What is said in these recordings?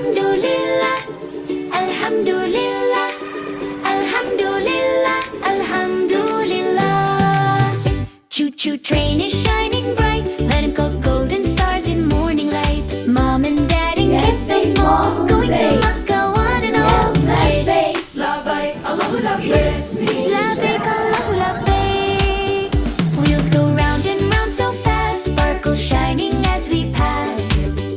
Alhamdulillah, Alhamdulillah, Alhamdulillah, Alhamdulillah. Choo-choo train is shining bright, letting go golden stars in morning light. Mom and dad and kids so small, going to Makkah one and all. Labbaik, labbaik, Allahu labbaik. Labbaik, Allahu labbaik. Wheels go round and round so fast, sparkles shining as we pass.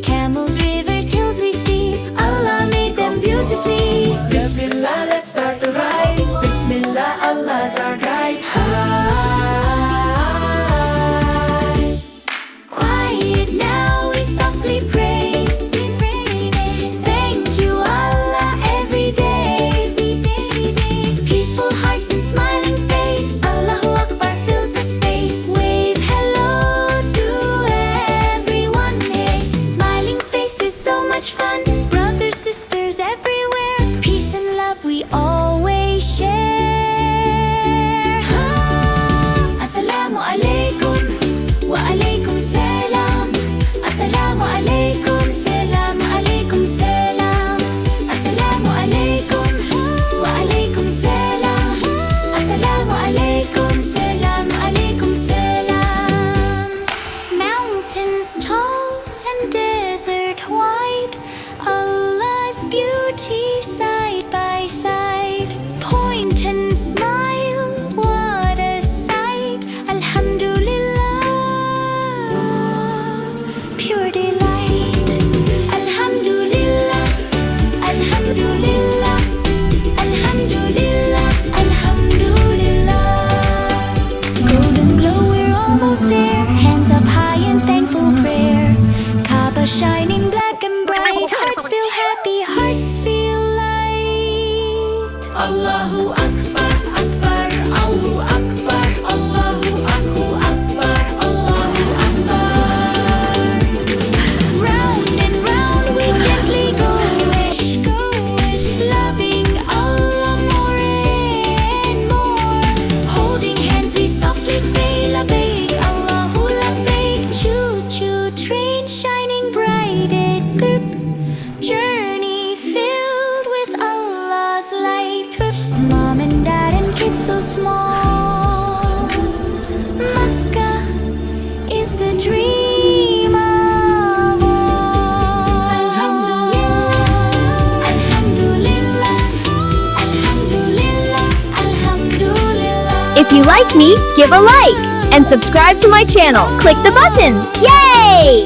Camels, rivers, hills we see, Allah made them beautifully. Bismillah, let's start the ride. Bismillah, Allah's our guide. Quiet now, we softly pray. Thank you, Allah, every day. Peaceful hearts and smiling face, Allahu Akbar fills the space. Wave hello to everyone, hey. Smiling faces, so much fun. Brothers, sisters everywhere, peace and love we always share. Assalamu Alaikum, wa alaikum salam. Assalamu Alaikum, salam alaikum salam. Assalamu Alaikum, wa alaikum salam. Assalamu Alaikum, salam alaikum salam. Mountains tall and desert wide, Allah's beauty side by side. Point and smile, what a sight. Alhamdulillah, pure delight. Alhamdulillah, Alhamdulillah, Alhamdulillah, Alhamdulillah. Golden glow, we're almost there. Hands up high in thankful prayer. Kaaba shining black and bright. Hearts feel happy, hearts feel light. Allahu Akbar, Akbar, Allahu Akbar, Allahu Akbar, Allahu Akbar. Round and round we gently go wish, loving Allah more and more. Holding hands we softly say labbaik, Allahu labbaik. Choo-choo train shining bright, equipped journey filled with Allah's light. Mom and dad and kids so small, Makkah is the dream of all. Alhamdulillah, Alhamdulillah, Alhamdulillah, Alhamdulillah. If you like me, give a like and subscribe to my channel. Click the buttons. Yay!